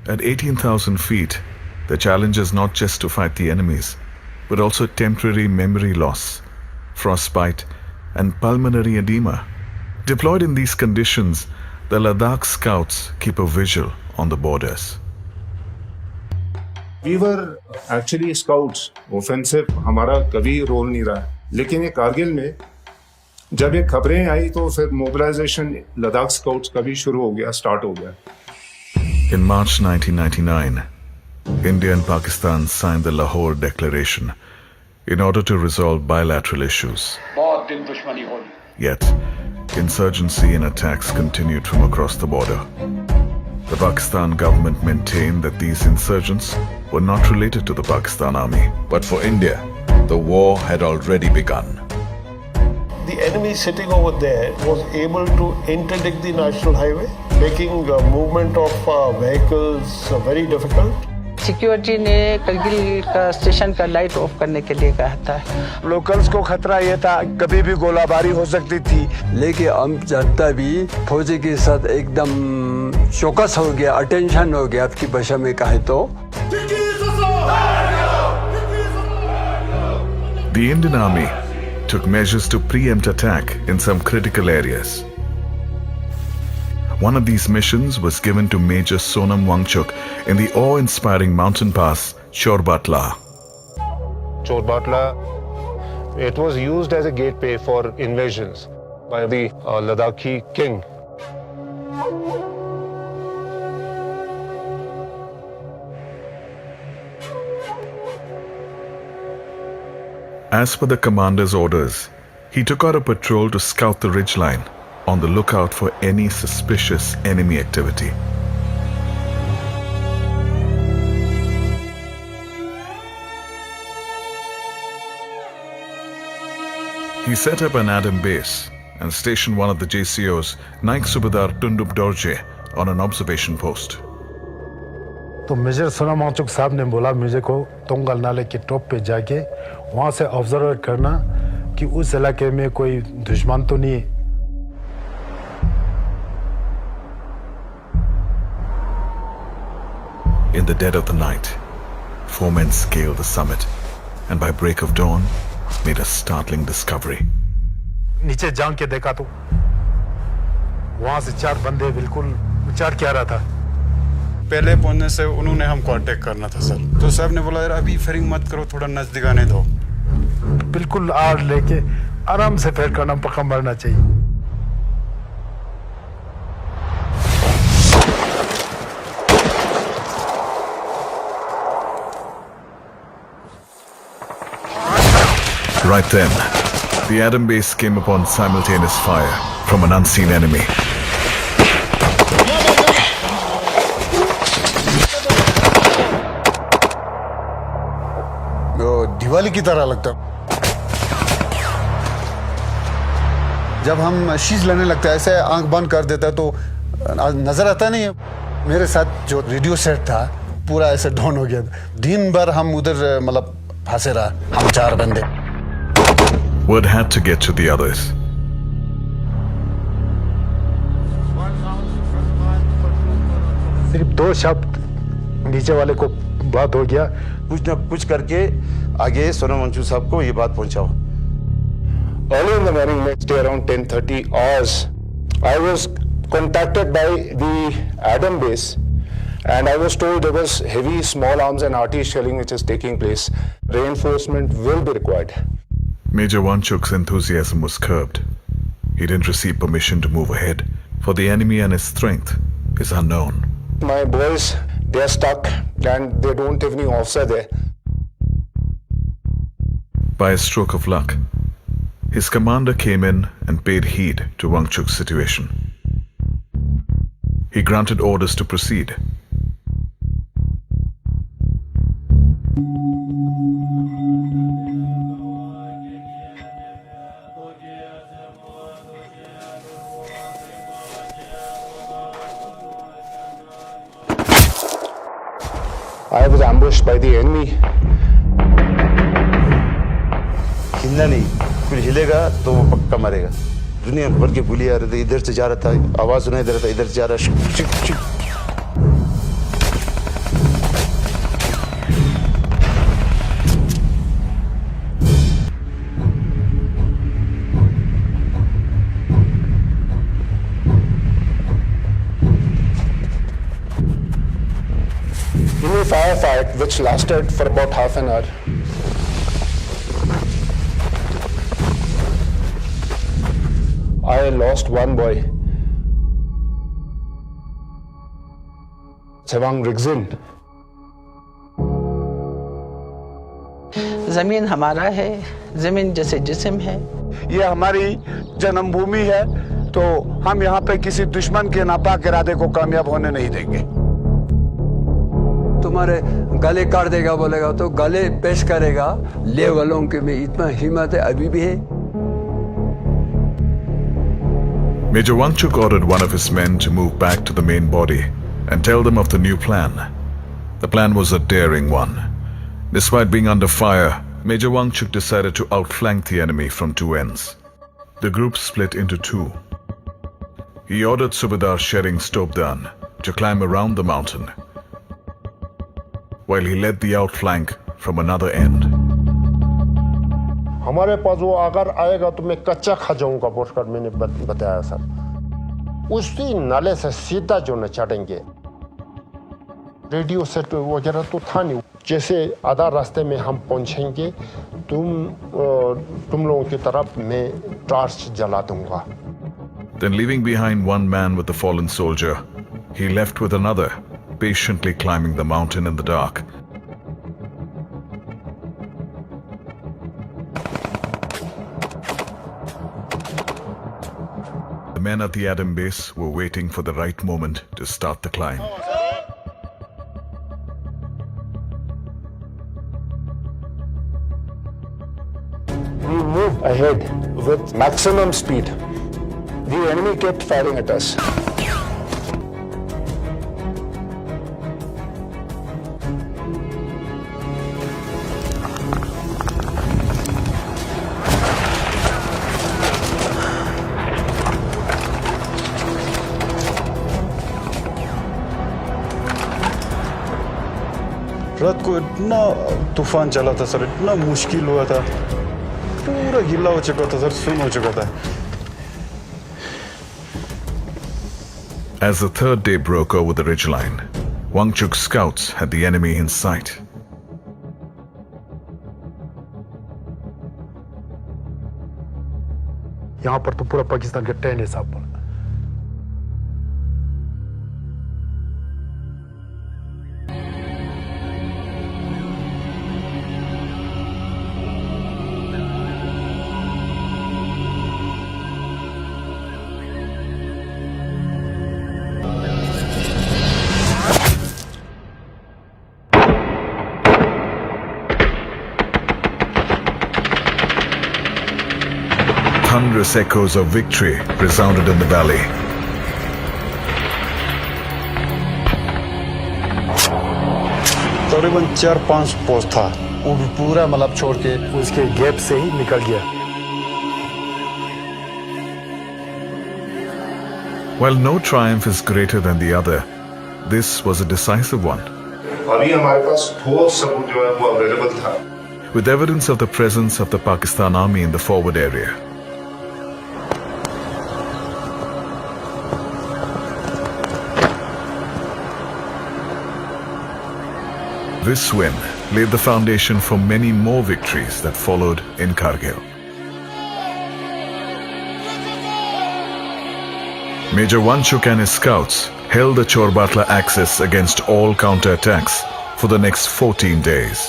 At 18,000 feet, the challenge is not just to fight the enemies, but also temporary memory loss, frostbite, and pulmonary edema. Deployed in these conditions, the Ladakh scouts keep a vigil on the borders. We were actually scouts. Offensive हमारा कभी role नहीं रहा है, लेकिन ये कारगिल में जब ये खबरें आई तो फिर मोबिलाइजेशन लद्दाख स्काउट्स का भी शुरू हो गया, स्टार्ट हो गया. In March 1999, India and Pakistan signed the Lahore Declaration in order to resolve bilateral issues. Yet, insurgency and attacks continued from across the border. The Pakistan government maintained that these insurgents were not related to the Pakistan army. But for India, the war had already begun. The enemy sitting over there was able to interdict the national highway, making movement of vehicles very difficult. Security ने करगिल का station का light of करने के लिए कहा था. Locals को खतरा ये था कभी भी गोलाबारी हो सकती थी, लेकिन हम जनता भी फौजी के साथ एकदम चौकस हो गया, अटेंशन हो गया आपकी भाषा में कहे तो. The Indian Army took measures to preempt attack in some critical areas. One of these missions was given to Major Sonam Wangchuk in the awe-inspiring mountain pass Chorbatla. Chorbatla, it was used as a gateway for invasions by the Ladakhi king. As per the commander's orders, he took out a patrol to scout the ridgeline, on the lookout for any suspicious enemy activity. He set up an Adam base and stationed one of the JCOs, Naik Subedar Tundup Dorje, on an observation post. तो major Sonam Wangchuck साहब ने बोला मुझे को तोंगल नाले के top पे जाके वहाँ से ऑब्जर्व करना कि उस इलाके में कोई दुश्मन तो नहीं है. In the dead of the night, 4 men scaled the summit and by break of dawn made a startling discovery. नीचे जांग के देखा तो वहाँ से 4 बंदे बिल्कुल विचार क्या रहा था. पहले पहुंचने से उन्होंने हमको अटैक करना था सर, तो साहब ने बोला यार अभी फायरिंग मत करो, थोड़ा नजदीक आने दो. बिल्कुल आड़ लेके आराम से फायर करना, पक्का मरना चाहिए. Right then, the Adam base came upon simultaneous fire from an unseen enemy. Diwali की तरह लगता. जब हम शीश लेने लगता है ऐसे आंख बंद कर देता है तो नजर आता नहीं है. मेरे साथ जो रेडियो सेट था पूरा ऐसे डाउन हो गया. दिन भर हम उधर मतलब फंसे रहा, हम 4 बंदे. Word had to get to the others. सिर्फ 2 शब्द नीचे वाले को बात हो गया. कुछ ना कुछ करके आगे सोनम वांगचुक साहब को ये बात पहुंचाओ. Early in the morning, next day around 10:30 hours, I was contacted by the Adam base and I was told there was heavy small arms and artillery shelling which is taking place. Reinforcement will be required. Major Wanchuk's enthusiasm was curbed. He didn't receive permission to move ahead, for the enemy and his strength is unknown. My boys, they are stuck and they don't have any officer there. By a stroke of luck, his commander came in and paid heed to Wangchuk's situation. He granted orders to proceed. I was ambushed by the enemy. हिलना नहीं, कुछ हिलेगा तो वो पक्का मरेगा. दुनिया भर के गोली आ रहे थे, इधर से जा रहा था, आवाज सुनाई दे रहा था, इधर से जा रहा. fight which lasted for about half an hour. I lost one boy, Sewang Rigzin. जमीन हमारा है, जमीन जैसे जिस्म है। ये हमारी जन्मभूमि है, तो हम यहाँ पे किसी दुश्मन के नापाक इरादे को कामयाब होने नहीं देंगे। तुम्हारे गले काट देगा बोलेगा तो गले पेश करेगा। ले वालों के में इतना हिम्मत है, अभी भी है। Major Wangchuk ordered one of his men to move back to the main body and tell them of the new plan. The plan was a daring one. Despite being under fire, Major Wangchuk decided to outflank the enemy from two ends. The group split into two. He ordered Subedar Shering Stobdan to climb around the mountain, while he led the outflank from another end. हमारे पास वो अगर आएगा तो मैं कच्चा खा जाऊंगा बोलकर मैंने बताया सर। उसी नाले से सीधा जो न चढ़ेंगे, रेडियो सेट वगैरह तो था नहीं। जैसे आधा रास्ते में हम पहुंचेंगे, तुम लोगों की तरफ मैं टॉर्च जला दूंगा। Then leaving behind one man with the fallen soldier, he left with another, patiently climbing the mountain in the dark. The men at the Adam base were waiting for the right moment to start the climb. We moved ahead with maximum speed. The enemy kept firing at us. रात को इतना तूफान चला था sir, इतना मुश्किल हुआ था, पूरा गिला हो चुका था सर, सुन हो चुका था। As the third day broke over the ridgeline, Wangchuk's scouts had the enemy in sight. यहाँ पर तो पूरा पाकिस्तान के 10 हिसाब पर। Thunderous echoes of victory resounded in the valley. तकरीबन 4-5 पोस्ट था, वो भी पूरा मतलब छोड़ के उसके गैप से ही निकल गया। While no triumph is greater than the other, this was a decisive one. अभी हमारे पास ठोस सबूत जो है वो अवेलेबल था। With evidence of the presence of the Pakistan army in the forward area. This win laid the foundation for many more victories that followed in Kargil. Major Wangchuk and his scouts held the Chorbatla axis against all counterattacks for the next 14 days.